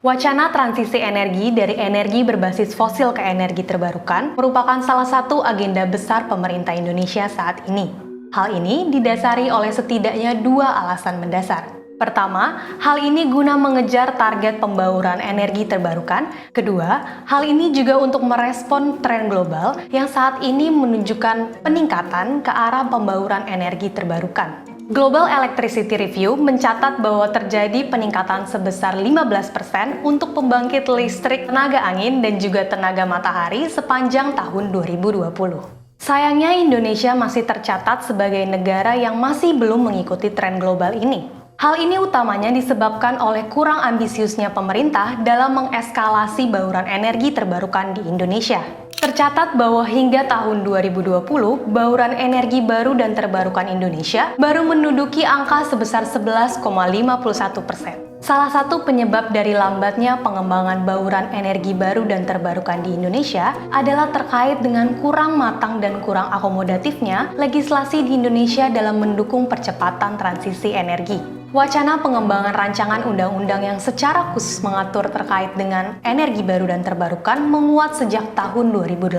Wacana transisi energi dari energi berbasis fosil ke energi terbarukan merupakan salah satu agenda besar pemerintah Indonesia saat ini. Hal ini didasari oleh setidaknya dua alasan mendasar. Pertama, hal ini guna mengejar target pembauran energi terbarukan. Kedua, hal ini juga untuk merespon tren global yang saat ini menunjukkan peningkatan ke arah pembauran energi terbarukan. Global Electricity Review mencatat bahwa terjadi peningkatan sebesar 15% untuk pembangkit listrik tenaga angin dan juga tenaga matahari sepanjang tahun 2020. Sayangnya Indonesia masih tercatat sebagai negara yang masih belum mengikuti tren global ini. Hal ini utamanya disebabkan oleh kurang ambisiusnya pemerintah dalam mengeskalasi bauran energi terbarukan di Indonesia. Tercatat bahwa hingga tahun 2020, bauran energi baru dan terbarukan Indonesia baru menduduki angka sebesar 11,51%. Salah satu penyebab dari lambatnya pengembangan bauran energi baru dan terbarukan di Indonesia adalah terkait dengan kurang matang dan kurang akomodatifnya legislasi di Indonesia dalam mendukung percepatan transisi energi. Wacana pengembangan rancangan undang-undang yang secara khusus mengatur terkait dengan energi baru dan terbarukan menguat sejak tahun 2018.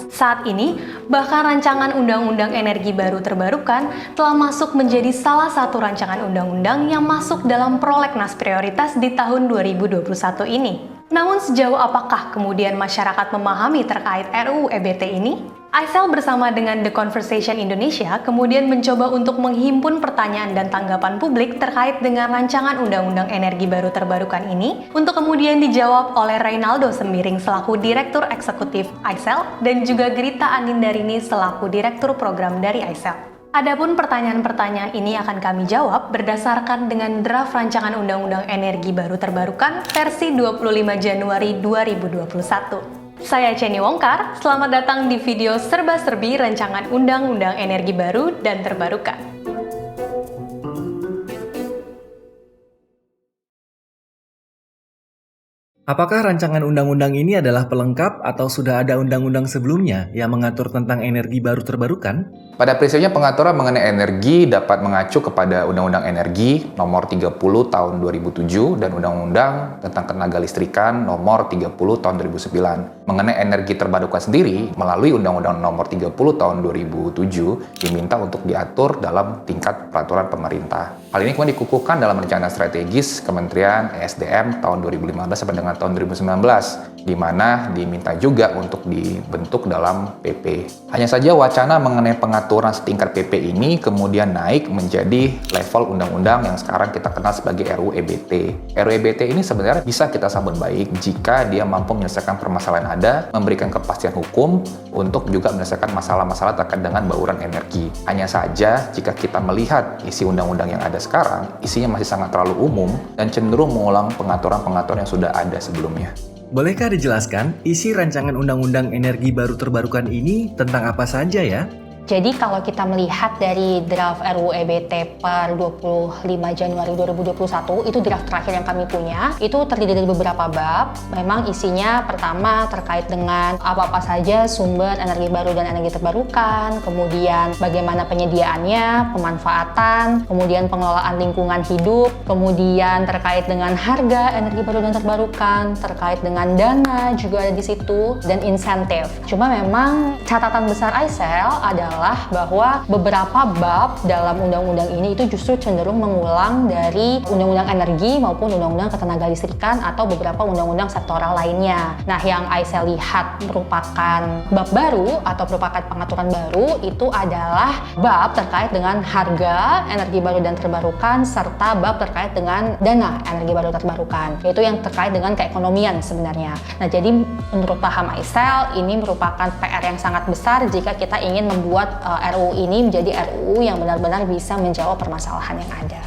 Saat ini, bahkan rancangan undang-undang energi baru terbarukan telah masuk menjadi salah satu rancangan undang-undang yang masuk dalam prolegnas prioritas di tahun 2021 ini. Namun sejauh apakah kemudian masyarakat memahami terkait RUU EBT ini? ICEL bersama dengan The Conversation Indonesia kemudian mencoba untuk menghimpun pertanyaan dan tanggapan publik terkait dengan rancangan Undang-Undang Energi Baru Terbarukan ini untuk kemudian dijawab oleh Reynaldo Sembiring selaku Direktur Eksekutif ICEL dan juga Grita Anindarini selaku Direktur Program dari ICEL. Adapun pertanyaan-pertanyaan ini akan kami jawab berdasarkan dengan draft rancangan Undang-Undang Energi Baru Terbarukan versi 25 Januari 2021. Saya Ceni Wongkar, selamat datang di video serba-serbi rancangan Undang-Undang Energi Baru dan Terbarukan. Apakah rancangan undang-undang ini adalah pelengkap atau sudah ada undang-undang sebelumnya yang mengatur tentang energi baru terbarukan? Pada prinsipnya pengaturan mengenai energi dapat mengacu kepada Undang-Undang Energi Nomor 30 Tahun 2007 dan Undang-Undang tentang Ketenaga Listrikan Nomor 30 Tahun 2009. Mengenai energi terbarukan sendiri, melalui Undang-Undang Nomor 30 Tahun 2007 diminta untuk diatur dalam tingkat peraturan pemerintah. Hal ini kemudian dikukuhkan dalam rencana strategis Kementerian ESDM tahun 2015 sampai dengan tahun 2019, di mana diminta juga untuk dibentuk dalam PP. Hanya saja wacana mengenai pengaturan setingkat PP ini kemudian naik menjadi level undang-undang yang sekarang kita kenal sebagai RUU EBT. RUU EBT ini sebenarnya bisa kita sambut baik jika dia mampu menyelesaikan permasalahan ada, memberikan kepastian hukum untuk juga menyelesaikan masalah-masalah terkait dengan bauran energi. Hanya saja jika kita melihat isi undang-undang yang ada sekarang, isinya masih sangat terlalu umum dan cenderung mengulang pengaturan-pengaturan yang sudah ada sebelumnya. Bolehkah dijelaskan isi rancangan undang-undang energi baru terbarukan ini tentang apa saja ya? Jadi kalau kita melihat dari draft RUU EBT per 25 Januari 2021, itu draft terakhir yang kami punya, itu terdiri dari beberapa bab. Memang isinya pertama terkait dengan apa-apa saja sumber energi baru dan energi terbarukan, kemudian bagaimana penyediaannya, pemanfaatan, kemudian pengelolaan lingkungan hidup, kemudian terkait dengan harga energi baru dan terbarukan, terkait dengan dana juga ada di situ, dan insentif. Cuma memang catatan besar ICEL adalah bahwa beberapa bab dalam undang-undang ini itu justru cenderung mengulang dari undang-undang energi maupun undang-undang ketenaga listrikan atau beberapa undang-undang sektoral lainnya. Nah, yang saya lihat merupakan bab baru atau merupakan pengaturan baru itu adalah bab terkait dengan harga energi baru dan terbarukan serta bab terkait dengan dana energi baru terbarukan, yaitu yang terkait dengan keekonomian sebenarnya. Nah, jadi menurut paham ICEL ini merupakan PR yang sangat besar jika kita ingin membuat RUU ini menjadi RUU yang benar-benar bisa menjawab permasalahan yang ada.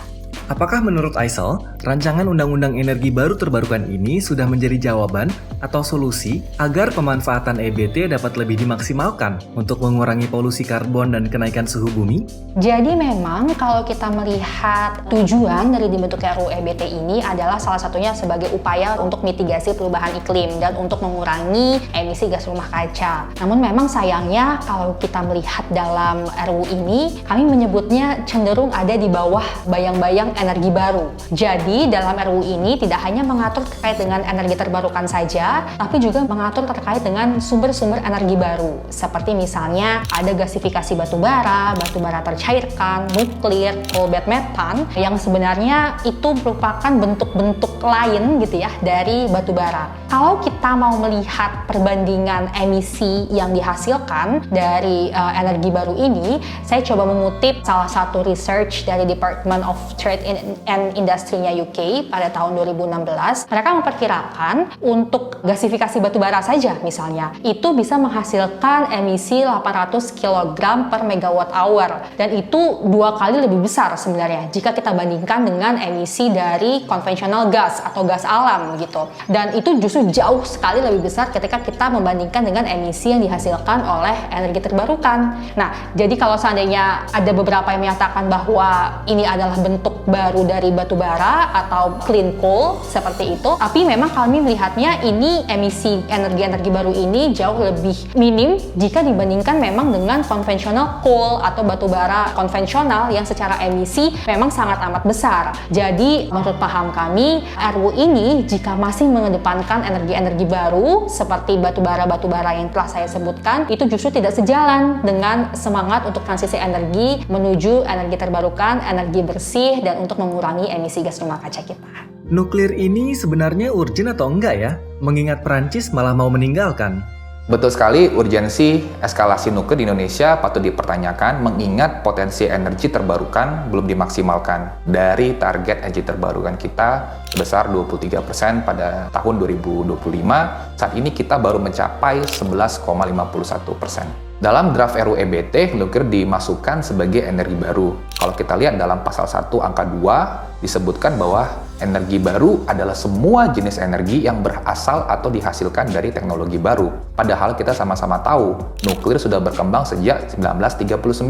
Apakah menurut ICEL, rancangan undang-undang energi baru terbarukan ini sudah menjadi jawaban atau solusi agar pemanfaatan EBT dapat lebih dimaksimalkan untuk mengurangi polusi karbon dan kenaikan suhu bumi? Jadi memang kalau kita melihat tujuan dari dibentuknya RUU EBT ini adalah salah satunya sebagai upaya untuk mitigasi perubahan iklim dan untuk mengurangi emisi gas rumah kaca. Namun memang sayangnya kalau kita melihat dalam RUU ini, kami menyebutnya cenderung ada di bawah bayang-bayang energi baru. Jadi dalam RUU ini tidak hanya mengatur terkait dengan energi terbarukan saja, tapi juga mengatur terkait dengan sumber-sumber energi baru. Seperti misalnya ada gasifikasi batu bara tercairkan, nuklir, coal bed methane, yang sebenarnya itu merupakan bentuk-bentuk lain gitu ya dari batu bara. Kalau kita mau melihat perbandingan emisi yang dihasilkan dari energi baru ini, saya coba mengutip salah satu research dari Department of Trade and Industry-nya UK pada tahun 2016. Mereka memperkirakan untuk gasifikasi batu bara saja misalnya, itu bisa menghasilkan emisi 800 kg per megawatt hour, dan itu 2 kali lebih besar sebenarnya jika kita bandingkan dengan emisi dari konvensional gas atau gas alam gitu. Dan itu justru jauh sekali lebih besar ketika kita membandingkan dengan emisi yang dihasilkan oleh energi terbarukan. Nah, jadi kalau seandainya ada beberapa yang menyatakan bahwa ini adalah bentuk baru dari batu bara atau clean coal seperti itu, tapi memang kami melihatnya ini emisi energi-energi baru ini jauh lebih minim jika dibandingkan memang dengan konvensional coal atau batu bara konvensional yang secara emisi memang sangat amat besar. Jadi menurut paham kami, RUU ini jika masih mengedepankan energi-energi baru seperti batu bara yang telah saya sebutkan, itu justru tidak sejalan dengan semangat untuk transisi energi menuju energi terbarukan, energi bersih, dan untuk mengurangi emisi gas rumah kaca kita. Nuklir ini sebenarnya urgent atau enggak ya? Mengingat Perancis malah mau meninggalkan. Betul sekali, urgensi eskalasi nuklir di Indonesia patut dipertanyakan mengingat potensi energi terbarukan belum dimaksimalkan. Dari target energi terbarukan kita sebesar 23% pada tahun 2025, saat ini kita baru mencapai 11,51%. Dalam draft RUU EBT, nuklir dimasukkan sebagai energi baru. Kalau kita lihat dalam pasal 1 angka 2, disebutkan bahwa energi baru adalah semua jenis energi yang berasal atau dihasilkan dari teknologi baru. Padahal kita sama-sama tahu, nuklir sudah berkembang sejak 1939.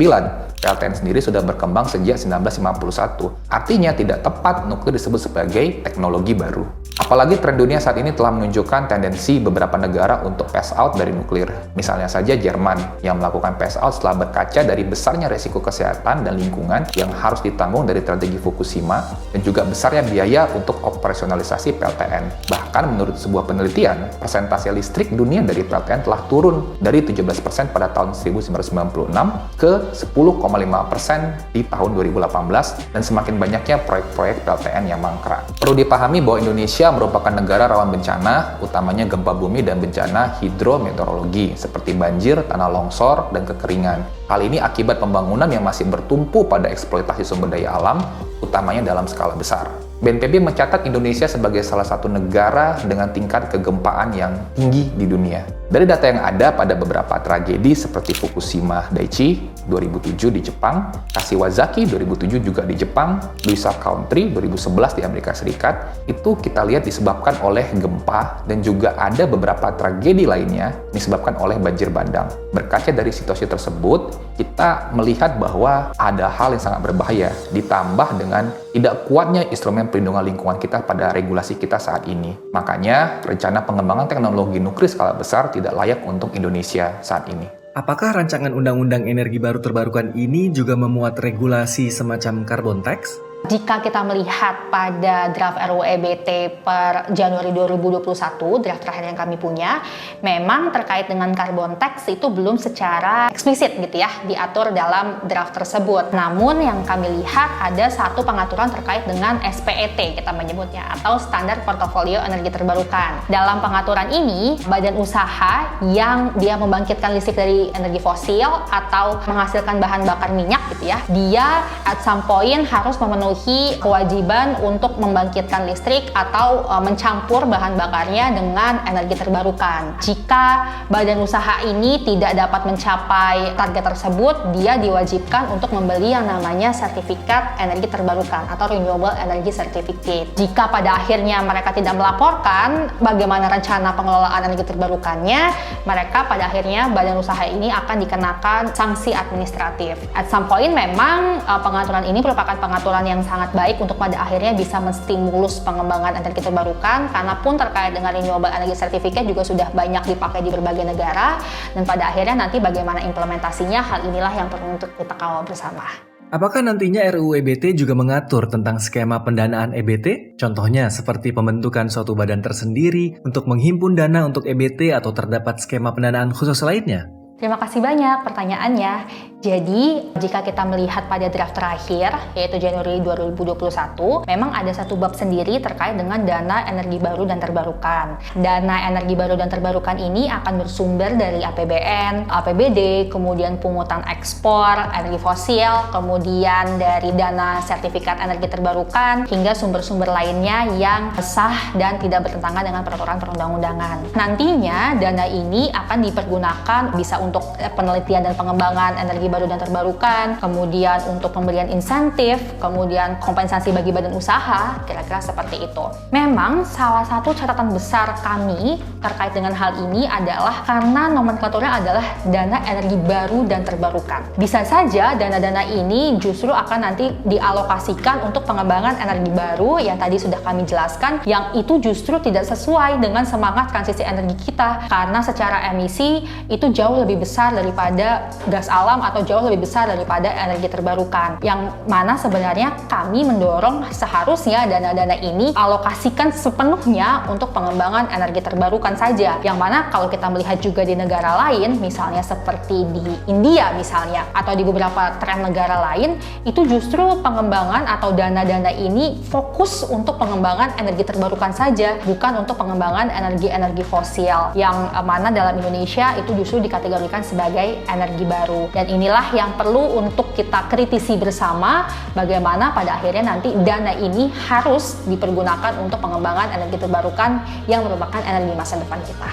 PLTN sendiri sudah berkembang sejak 1951. Artinya tidak tepat nuklir disebut sebagai teknologi baru. Apalagi tren dunia saat ini telah menunjukkan tendensi beberapa negara untuk phase out dari nuklir. Misalnya saja Jerman yang melakukan phase out setelah berkaca dari besarnya resiko kesehatan dan lingkungan yang harus ditanggung dari tragedi Fukushima dan juga besarnya biaya untuk operasionalisasi PLTN. Bahkan menurut sebuah penelitian, persentase listrik dunia dari PLTN telah turun dari 17% pada tahun 1996 ke 10,5% di tahun 2018 dan semakin banyaknya proyek-proyek PLTN yang mangkrak. Perlu dipahami bahwa Indonesia merupakan negara rawan bencana, utamanya gempa bumi dan bencana hidrometeorologi seperti banjir, tanah longsor, dan kekeringan. Hal ini akibat pembangunan yang masih bertumpu pada eksploitasi sumber daya alam, utamanya dalam skala besar. BNPB mencatat Indonesia sebagai salah satu negara dengan tingkat kegempaan yang tinggi di dunia. Dari data yang ada pada beberapa tragedi seperti Fukushima Daiichi 2007 di Jepang, Kashiwazaki 2007 juga di Jepang, Luisa Country 2011 di Amerika Serikat, itu kita lihat disebabkan oleh gempa dan juga ada beberapa tragedi lainnya disebabkan oleh banjir bandang. Berkaca dari situasi tersebut, kita melihat bahwa ada hal yang sangat berbahaya ditambah dengan tidak kuatnya instrumen perlindungan lingkungan kita pada regulasi kita saat ini. Makanya, rencana pengembangan teknologi nuklir skala besar tidak layak untuk Indonesia saat ini. Apakah rancangan undang-undang energi baru terbarukan ini juga memuat regulasi semacam carbon tax? Jika kita melihat pada draft RUU EBT per Januari 2021, draft terakhir yang kami punya, memang terkait dengan carbon tax itu belum secara eksplisit gitu ya, diatur dalam draft tersebut. Namun yang kami lihat ada satu pengaturan terkait dengan SPET kita menyebutnya, atau Standar Portofolio Energi Terbarukan. Dalam pengaturan ini, badan usaha yang dia membangkitkan listrik dari energi fosil atau menghasilkan bahan bakar minyak gitu ya, dia at some point harus memenuhi kewajiban untuk membangkitkan listrik atau mencampur bahan bakarnya dengan energi terbarukan. Jika badan usaha ini tidak dapat mencapai target tersebut, dia diwajibkan untuk membeli yang namanya sertifikat energi terbarukan atau Renewable Energy Certificate. Jika pada akhirnya mereka tidak melaporkan bagaimana rencana pengelolaan energi terbarukannya, mereka pada akhirnya badan usaha ini akan dikenakan sanksi administratif. At some point memang pengaturan ini merupakan pengaturan yang sangat baik untuk pada akhirnya bisa menstimulus pengembangan energi terbarukan, karena pun terkait dengan Renewable Energy Certificate juga sudah banyak dipakai di berbagai negara, dan pada akhirnya nanti bagaimana implementasinya, hal inilah yang perlu untuk kita kawal bersama. Apakah nantinya RUU EBT juga mengatur tentang skema pendanaan EBT? Contohnya seperti pembentukan suatu badan tersendiri untuk menghimpun dana untuk EBT atau terdapat skema pendanaan khusus lainnya? Terima kasih banyak pertanyaannya. Jadi, jika kita melihat pada draft terakhir, yaitu Januari 2021, memang ada satu bab sendiri terkait dengan dana energi baru dan terbarukan. Dana energi baru dan terbarukan ini akan bersumber dari APBN, APBD, kemudian pungutan ekspor, energi fosil, kemudian dari dana sertifikat energi terbarukan, hingga sumber-sumber lainnya yang sah dan tidak bertentangan dengan peraturan perundang-undangan. Nantinya, dana ini akan dipergunakan bisa untuk penelitian dan pengembangan energi baru dan terbarukan, kemudian untuk pemberian insentif, kemudian kompensasi bagi badan usaha, kira-kira seperti itu. Memang salah satu catatan besar kami terkait dengan hal ini adalah karena nomenklaturnya adalah dana energi baru dan terbarukan. Bisa saja dana-dana ini justru akan nanti dialokasikan untuk pengembangan energi baru yang tadi sudah kami jelaskan, yang itu justru tidak sesuai dengan semangat transisi energi kita, karena secara emisi itu jauh lebih besar daripada gas alam atau jauh lebih besar daripada energi terbarukan, yang mana sebenarnya kami mendorong seharusnya dana-dana ini alokasikan sepenuhnya untuk pengembangan energi terbarukan saja, yang mana kalau kita melihat juga di negara lain, misalnya seperti di India misalnya, atau di beberapa tren negara lain, itu justru pengembangan atau dana-dana ini fokus untuk pengembangan energi terbarukan saja, bukan untuk pengembangan energi-energi fosil, yang mana dalam Indonesia itu justru dikategorikan sebagai energi baru. Dan inilah yang perlu untuk kita kritisi bersama, bagaimana pada akhirnya nanti dana ini harus dipergunakan untuk pengembangan energi terbarukan yang merupakan energi masa depan kita.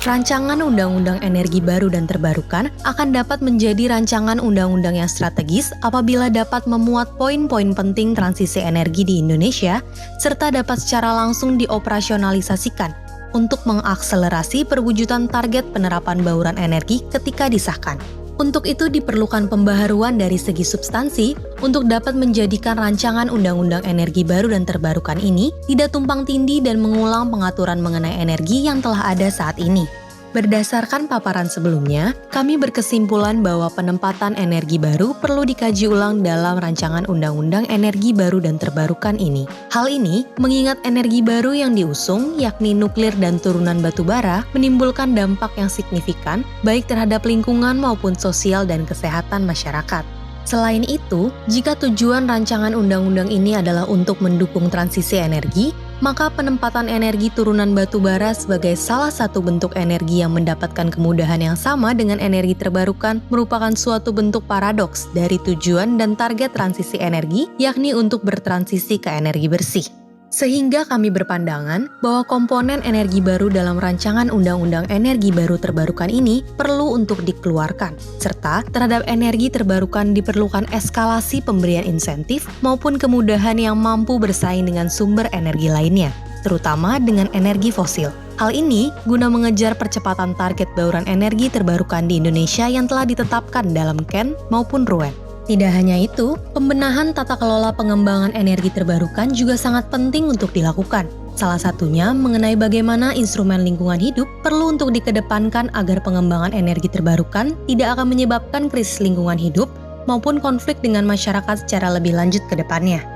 Rancangan Undang-Undang Energi Baru dan Terbarukan akan dapat menjadi rancangan undang-undang yang strategis apabila dapat memuat poin-poin penting transisi energi di Indonesia, serta dapat secara langsung dioperasionalisasikan untuk mengakselerasi perwujudan target penerapan bauran energi ketika disahkan. Untuk itu diperlukan pembaharuan dari segi substansi untuk dapat menjadikan rancangan Undang-Undang Energi Baru dan Terbarukan ini tidak tumpang tindih dan mengulang pengaturan mengenai energi yang telah ada saat ini. Berdasarkan paparan sebelumnya, kami berkesimpulan bahwa penempatan energi baru perlu dikaji ulang dalam rancangan Undang-Undang Energi Baru dan Terbarukan ini. Hal ini mengingat energi baru yang diusung, yakni nuklir dan turunan batu bara, menimbulkan dampak yang signifikan baik terhadap lingkungan maupun sosial dan kesehatan masyarakat. Selain itu, jika tujuan rancangan undang-undang ini adalah untuk mendukung transisi energi, maka penempatan energi turunan batu bara sebagai salah satu bentuk energi yang mendapatkan kemudahan yang sama dengan energi terbarukan merupakan suatu bentuk paradoks dari tujuan dan target transisi energi, yakni untuk bertransisi ke energi bersih. Sehingga kami berpandangan bahwa komponen energi baru dalam rancangan Undang-Undang Energi Baru Terbarukan ini perlu untuk dikeluarkan, serta terhadap energi terbarukan diperlukan eskalasi pemberian insentif maupun kemudahan yang mampu bersaing dengan sumber energi lainnya, terutama dengan energi fosil. Hal ini guna mengejar percepatan target bauran energi terbarukan di Indonesia yang telah ditetapkan dalam KEN maupun RUEN. Tidak hanya itu, pembenahan tata kelola pengembangan energi terbarukan juga sangat penting untuk dilakukan. Salah satunya mengenai bagaimana instrumen lingkungan hidup perlu untuk dikedepankan agar pengembangan energi terbarukan tidak akan menyebabkan krisis lingkungan hidup maupun konflik dengan masyarakat secara lebih lanjut ke depannya.